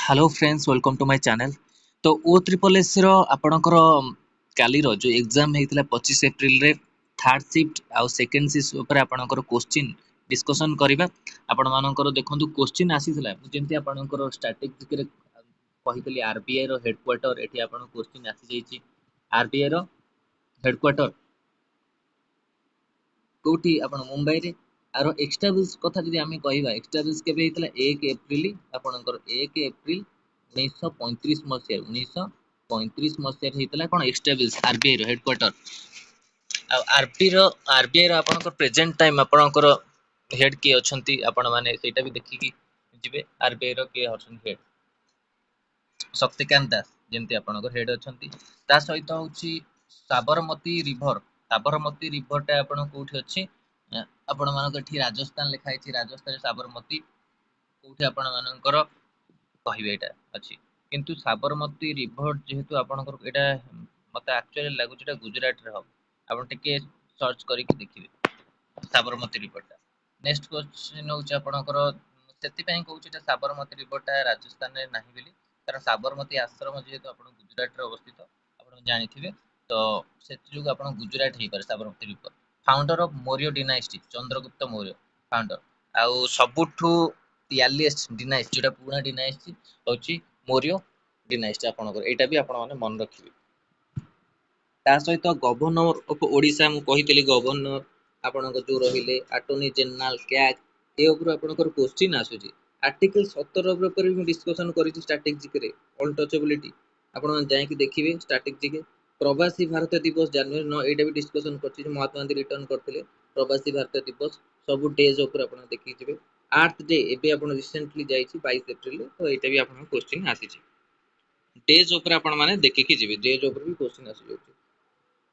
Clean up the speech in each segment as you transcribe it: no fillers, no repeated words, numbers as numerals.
Hello friends welcome to my channel. तो ओ triple S रो आपणकर कालीर जो एग्जाम होता 25 एप्रिल रे थर्ड शिफ्ट आउ सेकेंड शिफ्ट ऊपर आपणकर क्वेश्चन डिस्कशन करबा। आपण मानकर देखंतु क्वेश्चन आसीथिला जेंति आपणकर स्ट्रैटेजिक रे कहितली आरबीआई रो हेडक्वार्टर एठी आपण क्वेश्चन आसी जाईची। आरबीआई रो हेडक्वार्टर कोठी आपण मुंबई रे आरो एक्सटाब्लिश कथा जदि आमे कहिबा एक्सटाब्लिश केबे हेतला 1 एप्रिल आपणकर 1 एप्रिल 1935 मसिया 1935 मसिया हेतला कोन एक्सटाब्लिश आरबीआई रो हेडक्वार्टर आ आरबीआई रो आपणकर प्रेजेंट टाइम आपणकर हेड के अछंती आपण माने सेटा भी देखि कि जिबे आरबीआई रो के अछन हेड शक्तिकांत दास जेंति आपणकर हेड अछंती ता सहित होची साबरमती रिवर टा आपण कोठी अछि आपण मानक एठी राजस्थान लिखाइ छि राजस्थान साबरमती कोठी आपण मानकर कहिबे एटा अछि किंतु साबरमती रिवर जेहेतु आपणकर एटा मते एक्चुअली लागु एटा गुजरात रे हो आपण टिके सर्च करिकि देखिबे साबरमती रिवर टा। नेक्स्ट क्वेश्चन होची आपणकर सेति पय कहूची एटा साबरमती रिवर टा राजस्थान रे नाही बेली कारण साबरमती आश्रम जेहेतु आपण गुजरात रे अवस्थित आपण जानिथिबे तो सेति जो आपण गुजरात ही पर Sabarmati river founder of Maurya dynasty Chandragupta Maurya founder आउ सबुठु यालिएस्ट डायनास्टी जेटा पुराना डायनास्टी होची मौर्य डायनास्टी आपणकर एटा भी आपण माने मन रखिबे। ता सहित गवर्नर ऑफ ओडिशा मु कहितली गवर्नर आपणक जो रहिले अटॉर्नी जनरल कैग ए ऊपर आपणकर क्वेश्चन आसुची आर्टिकल 17 ऊपर भी डिस्कशन करिछि स्ट्रैटेजिक रे अनटचेबिलिटी आपण जाय कि देखिबे स्ट्रैटेजिक प्रवासी भारत दिवस जनवरी 9 एटा भी डिस्कशन करछि महात्मा गांधी रिटर्न करथिले प्रवासी भारत दिवस सब डेज ऊपर आपण देखि जिवे 8th डे एबे आपण रिसेंटली जाईछि 22 एप्रिल तो एटा भी आपण क्वेश्चन आसीछि डेज ऊपर आपण माने देखि कि जिवे डेज ऊपर भी क्वेश्चन आसी जाउछि।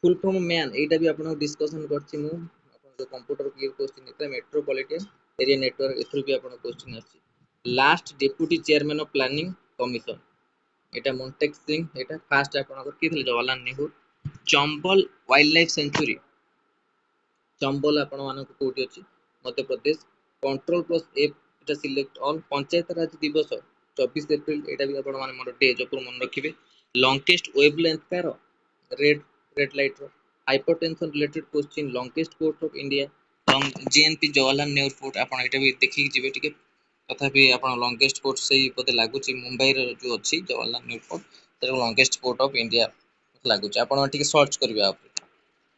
फुल फॉर्म मैन एटा भी आपण डिस्कशन करछि मु आपण जो कंप्यूटर क्लियर क्वेश्चन एटा मेट्रोपॉलिटन एरिया नेटवर्क एथुर भी आपण क्वेश्चन आछि। Last deputy chairman of planning commission Etah Montek Singh Etah fast आपनकर के थिले Jawaharlal Nehru. Chambal wild life sanctuary Chambal आपण मानक कोठी अछि Madhya Pradesh. Control plus F एटा सिलेक्ट ऑल पंचायत राज दिवस 24 एप्रिल एटा भी आपण माने मोर डे जपर मन रखिबे। लॉन्गेस्ट वेवलेंथ कार रेड लाइट रो hypertension related question longest port of India GNP Jawaharlal Nehru port आपण एटा भी देखि जिवे टिके तथापि आपण लॉन्गेस्ट पोर्ट सही पते लागुची मुंबई रो जो अछि जवाहरलाल नेहरू पोर्ट तर लॉन्गेस्ट पोर्ट ऑफ इंडिया लागुची आपण टिके सर्च करबे आप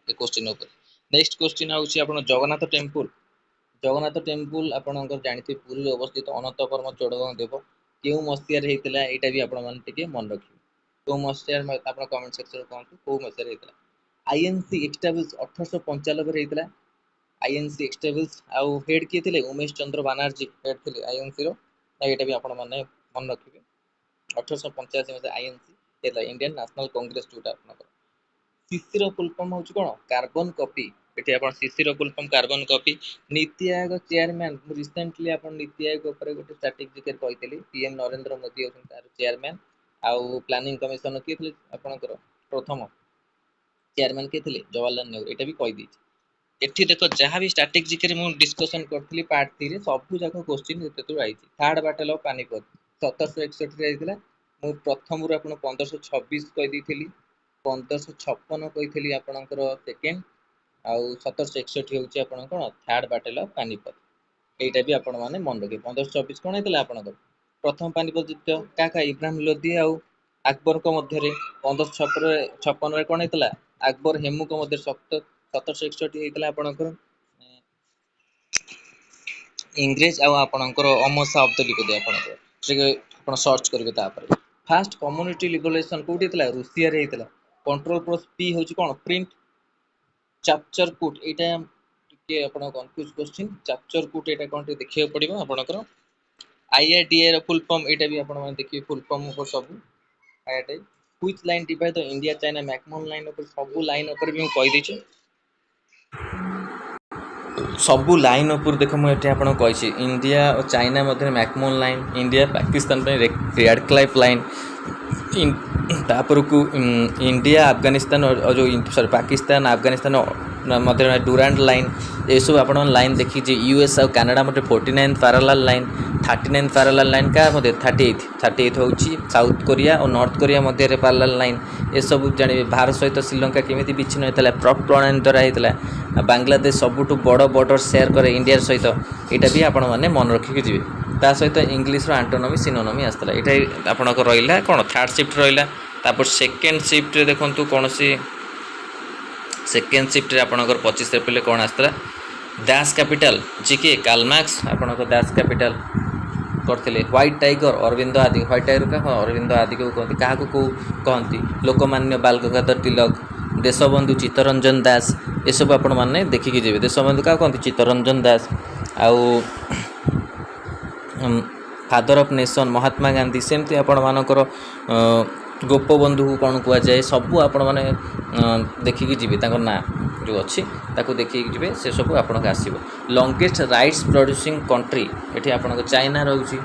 ए क्वेश्चन ऊपर। नेक्स्ट क्वेश्चन आउची आपण जगन्नाथ टेम्पल आपणकर जानिथि पुरी अवस्थित अनंत कर्म चोडगंग देव केउ मसिया रे हेतला एटा भी आपण मान टिके मन रखिबे तो मसिया आपण कमेंट सेक्शन रे कहंतु को मसिया रे हेतला। आईएनसी एस्टैब्लिश 1895 रे हेतला आईएनसी एस्टैब्लिश आउ हेड के थिले उमेश चंद्र बनर्जी हेड थिले आईएनसी रो एटा भी आपण माने मन रखिबे 1885 में आईएनसी हेतला इंडियन नेशनल कांग्रेस जोटा आपनकर। सीसीरो फुल फॉर्म होची कोन कार्बन कॉपी एठी आपण सीसीरो full form carbon copy. NITI Aayog chairman recently आपण नीति आयोग ऊपर गोटे स्ट्रैटेजिक कहितली पीएम नरेंद्र मोदी होसन तार चेयरमैन आउ प्लानिंग कमिशन के थिले आपनकर प्रथम चेयरमैन के थिले जवाहरलाल नेहरू एटा भी कहि दी एठी देखो जहां भी स्ट्रैटेजिक रे मु डिस्कशन करथली पार्ट 3 रे सब जाको क्वेश्चन एते आइछि। थर्ड बैटल ऑफ पानीपत 1761 रे आइथिला मु प्रथम रु आपण 1526 कहि दिथिली 1556 कहिथिली आपणकर सेकंड आउ 1761 होउची आपण कोन थर्ड बैटल ऑफ पानीपत एटा भी आपण माने मन रखे 1526 कोन हेतला आपणकर प्रथम पानीपत युद्ध काका इब्राहिम लोदी आउ अकबर को मध्य रे 1556 रे कोन हेतला अकबर हेमू को मध्य 1761 हेतला आपणकर इंग्रेज आउ आपणकर अमसा अब्द लिखि दे आपणकर ठीक आपण सर्च करबे ता पर। फास्ट कम्युनिटी लिबरेशन कोठी हेतला रूसिया रे हेतला कंट्रोल प्लस पी होची कोन प्रिंट कैप्चर कोड एटा के आपण कंफ्यूज क्वेश्चन कैप्चर कोड एटा कोन देखियो पड़िबो आपणकर। आईआईडीए रो फुल फॉर्म एटा भी आपण माने देखियो फुल फॉर्म को सब IID which line divide the India China McMahon line ऊपर सब लाइन ऊपर भी कहि दै छी सबू लाइन ऊपर देख मु एठी आपण कहिछि इंडिया और चाइना मध्य मैकमोहन लाइन इंडिया पाकिस्तान पे रेड क्लाइफ लाइन तापर को इंडिया अफगानिस्तान और जो सॉरी पाकिस्तान अफगानिस्तान मध्य डुरांट लाइन ये सब आप लाइन देखिए यूएस और कनाडा मध्य 49 पैरेलल लाइन 39 पैरेलल लाइन क्या मध्य 38 हूँ साउथ कोरिया और नॉर्थ कोरिया मध्य पैरेलल लाइन ये सब जानवे भारत सहित श्रीलंका केमी विच्छिन्न होता है प्रणाली द्वारा होता बांग्लादेश सबुठ बड़ बॉर्डर शेयर करे इंडिया सहित यहाँ भी आपण मैंने मन रखिक जी ता सहित इंग्लीश आंटोनोमी सिनोनोमी आसला यहाँ आपंकर रहा कौन थर्ड शिफ्ट रहा तापर सेकेंड शिफ्ट देखूँ कौन सी सेकेंड शिफ्ट आपंकर 25 एप्रिल कौन आसला दास कैपिटल जी के कालमार्क्स आपंकर दास कैपिटल करते व्हाइट टाइगर अरविंद आदि व्हाइट टाइगर क्या अरविंद आदि को कहते क्या कहती लोकमान्य बाल गंगाधर तिलक देशबंधु चित्तरंजन दास ये सब आपण मैंने देखिकी जी देशबंधु क्या कहते चित्तरंजन दास आउ father of nation Mahatma Gandhi सेमती आपण मानकर गोपबंधु को कौन कहुए सबू आपण मैंने देखिकी जी ना जो अच्छी ताकू देखिए जी से सब आपको आसो लंगेस्ट राइट्स प्रोड्यूसिंग कंट्री ये आप चाइना रोचे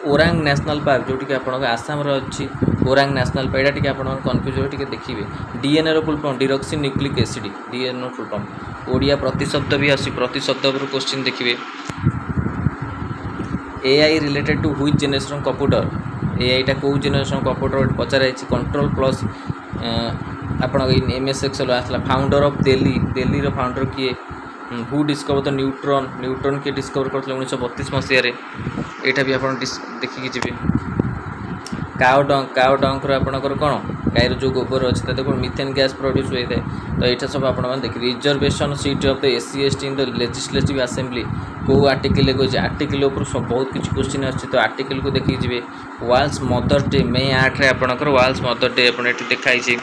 ओरांग नेशनल पार्क जोटि कि आपको आसाम अच्छी ओरांग नेशनल पार्क यहाँ आप कन्फ्यूज हो देखिए डीएनए रो full form deoxy nucleic acid DNA full form Odia प्रतिशब्द भी आसी प्रतिशब्द पर क्वेश्चन देखिए AI related to which generation computer एआईटा कौ जनरेशन कंप्यूटर पचार कंट्रोल प्लस आप एमएस एक्सेल आसला फाउंडर ऑफ दिल्ली रो फाउंडर किए हु डिस्कवर द न्यूट्रॉन किए डिस्कवर करते 1932 मसीह यहाँ भी आप देखिए जी काउ डंक आपंकर कौन गायर जो गोबर अच्छे देखो मिथेन गैस प्रोड्यूस होता है तो यहाँ सब आप देखिए reservation seat of the SC ST in the legislative assembly कौ आर्टिकल कही आर्टिकल सब बहुत किसी क्वेश्चन अच्छे तो आर्टिकल को देखिए जी वर्ल्ड्स मदर डे मे 8 आपंकर वर्ल्ड्स मदर डे आप देखाई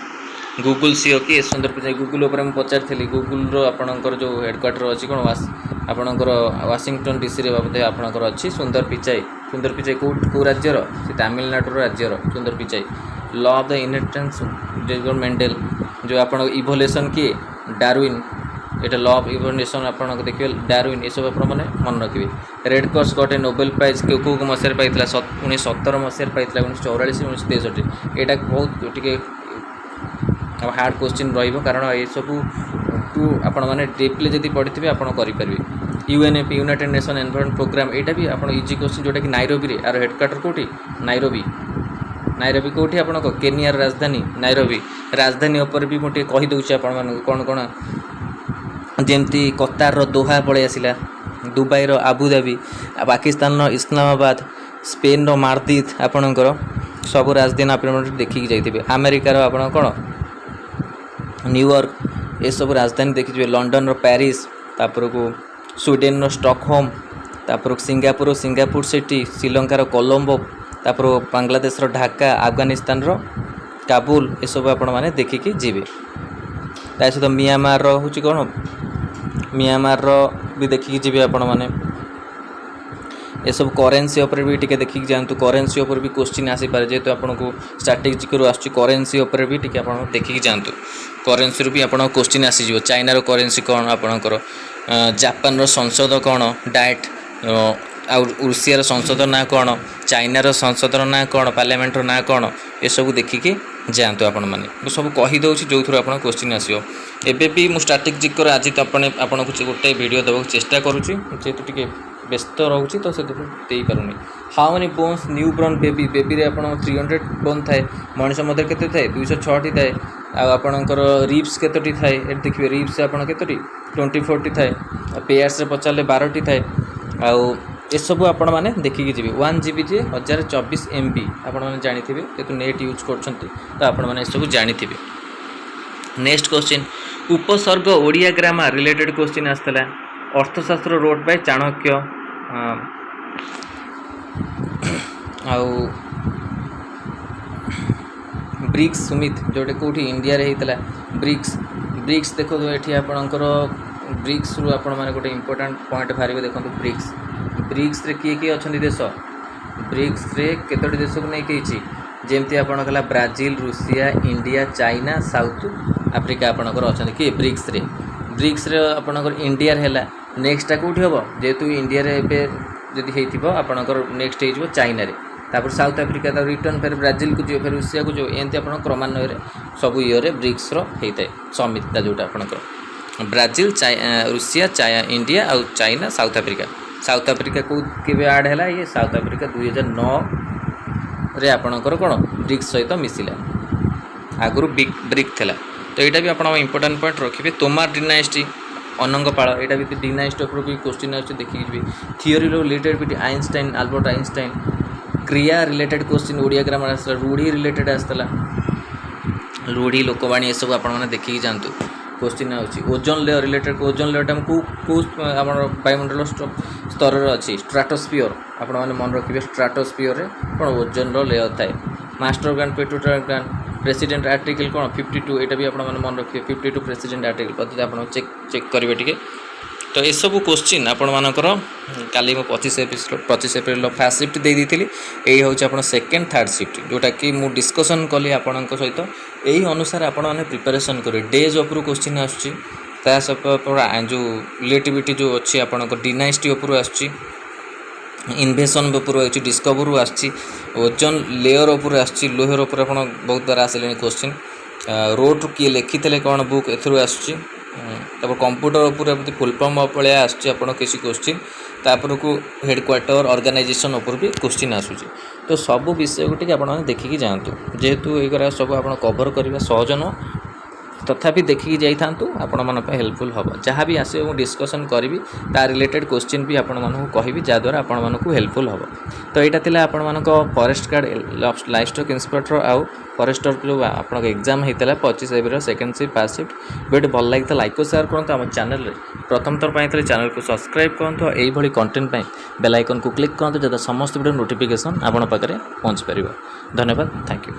गूगल सीओ किए सुंदर पिचाई गूगल उपर मुझे पचारि गूगल आपंकर जो हेडक्वार्टर अच्छी कौन आपंकर वाशिंगटन डीसी बाबद आपंकर अच्छी सुंदर पिचाई कौ राज्यर से तमिलनाडु राज्यर सुंदर Pichai law of the inheritance Mendel जो आप इवोल्यूशन किए डार्विन ये लॉ ऑफ इवोल्यूशन आप देखिए डार्विन ये सब आप मन रखिए रेड क्रॉस गटे नोबेल प्राइज कौ मसीह पाई 1917 मसीह पाई 1944 1963 यहाँ बहुत टे हार्ड क्वेश्चन कारण ये सब आपण मैंने डीपली जब पढ़ी थे आपरे यूएनएपी यूनाइटेड नेशन एनवायरनमेंट प्रोग्राम यहाँ भी आप इजी क्वेश्चन जोटा कि नाइरोबी आर हेडक्वार्टर कौटी नाइरोबी कौटी आप केनियार राजधानी नाइरोबी राजधानी उपर भी मुझे कहीदे आपण कौन कौन जमती कतार दोहा पलि आसला Dubai Abu Dhabi Pakistan Islamabad Spain Madrid आपणकर सब राजधानी आप देखिए जाइए अमेरिकार आप कौन न्यूयॉर्क ये सब राजधानी देखिए लंडन पेरिस तापर को स्वीडेन स्टॉकहोम तापर सिंगापुर सिटी श्रीलंकार कोलंबो तापर बांग्लादेश ढाका अफगानिस्तान काबुल ये सब आपण मैंने देखिकी जीवे ता सहित म्यांमार हूँ कौन म्यांमार भी देखिकी जीवे आपण मैंने ये सब करेन्सी उपर भी टिके देखिक जातु करेन्सी उपर भी क्वेश्चन आसीपारे जेहेतु आपको स्ट्राटेजिक आसूँ करेन्सी उपर भी टिके आप देखिक जातु करेन्सी भी आप क्वेश्चन आसीज चाइनार करेन्सी कौन आपणकर जापान संसद कौन डाएट रूसियार संसद ना कौन चाइनार संसद ना कौन पार्लियामेंटर ना कौन ये सब देखिकी जातु आपण मैंने सब कहीदे जो थ्रू आप क्वेश्चन आसो एबे भी मुझे स्ट्राटेजिक आज तो आपको गोटे वीडियो देवाक चेष्टा करुँची जेहेतु टी व्यस्त रोचे तो से दे पारूनी how many bones new born baby baby आप 300 बोन थाए मनीष मध्य के 206 थाए आपणकर रिप्स केतोटी थाए ये देखिए रिप्स आप केतोटी 24 थाए पेयर्स पचारे 12 थाए आउ ये सब आपण मैंने देखिकी जी 1 GB जे 1024 MB आपण मैंने जानी जेहतु नेट यूज कर आपण मैंने सब जानी। नेक्स्ट क्वेश्चन उपसर्ग ओडिया ग्रामर रिलेटेड क्वेश्चन आसला अर्थशास्त्र रोड बाय चाणक्य आउ ब्रिक्स सुमित जोटे कौटी इंडिया रे होता ब्रिक्स देखो ये आपणकर ब्रिक्स रु आपण मैंने गोटे इंपोर्टाट पॉइंट बाहर देखो ब्रिक्स रे किए किए अच्छा देश ब्रिक्स रे केतोटी देश को नहीं जमती आपन कला Brazil Russia India China south Africa आपणकर अच्छा किए ब्रिक्स रे आपणकर इंडिया है नेक्स्टा कौटी हम जेहेतु इंडिया रे जदि होकर नेक्स्ट हो चाइना रे तापर साउथ आफ्रिका रिटर्न फिर ब्राजिल को जो फिर रूसिया को जो एमती आप क्रमान्वय सब ये ब्रिक्स होता है समिटता जोटा आपणकर ब्राजिल रूसिया इंडिया आउ चाइना साउथ आफ्रिका को केवे आड है ये साउथ आफ्रिका 2009 रे आपणकर कौन ब्रिक्स सहित मिसिला आगु ब्रिक थिला। तो यहाँ भी आप इंपोर्टाट पॉइंट रखिए तोमार डिनाइस्टी अनंग पाल यहाँ भी डिनाइस्टी उपर भी क्वेश्चन आछे देखिए थियोरी रिलेटेड भी आइंस्टाइन आल्बर्ट आइंस्टाइन क्रिया रिलेटेड क्वेश्चन ओडिया ग्रामर आसला रूढ़ी रिलेटेड आसला रूढ़ी लोकवाणी ये सब आप देखिए जातु question ozone layer related ozone layer वायुमंडल स्तर अच्छी स्ट्राटोस्फियर आपण मैंने मन रखिए स्ट्राटोस्फियर कौन ओजोन लेयर थाए मास्टर ग्रांड पेट्रोटर ग्रांड प्रेसिडेंट आर्टिकल कौन 52 यहाँ भी आप मन रखिए 52 प्रेसिडेंट आर्टिकल पद्धति आप चेक करेंगे टी। तो ये सब क्वेश्चन आपण मानकर काली 25 एप्रिल फास्ट शिफ्ट दे दी यही हूँ आप सेकेंड थर्ड शिफ्ट जोटा कि मुझे डिस्कसन कली आपण सहित यही अनुसार आपण मैंने प्रिपेरेसन करेंगे डेज उपर क्वेश्चन आसा जो रिलेटिविटी जो अच्छी आपंकर डिनाइस्टी उपर आसुच्ची इन्वेशन उपर डिस्कवर ओजोन लेयर उपर आसुच्ची लोयर उपर आप बहुत बार आसिले क्वेश्चन रोड किए लिखी कौन बुक एथुरु आसुच्ची तब कंप्यूटर उपर फुल फॉर्म पलिया आसुच्ची आपण किसी क्वेश्चन तापर को हेडक्वार्टर ऑर्गेनाइजेशन उपर भी क्वेश्चन आसुच्ची। तो सब विषय को आप देखिकी जातु जेहेतु ये सब आप कवर करवा सहज नुह तथापि देखिकी जाता आपण मन हेल्पफुल हम जहाँ भी आस डिस्कसन करी ता रिलेटेड क्वेश्चन भी आपण मानक कहि जहाँद्वारा आपण मानक हेल्पफुल हम। तो यहाँ थिला आपण मानक forest guard life stock inspector आउ फॉरेस्टर जो आप एग्जाम होता 25 April second shift fast shift video भल लगी तो लाइक और शेयर करूँ आम चैनल प्रथम थर पर चैनल को सब्सक्राइब करूँ यही कंटेंट बेल आइकन को क्लिक करूँ जहाँ समस्त वीडियो नोटिफिकेशन आपण पाखे पहुँच पार। धन्यवाद थैंक यू।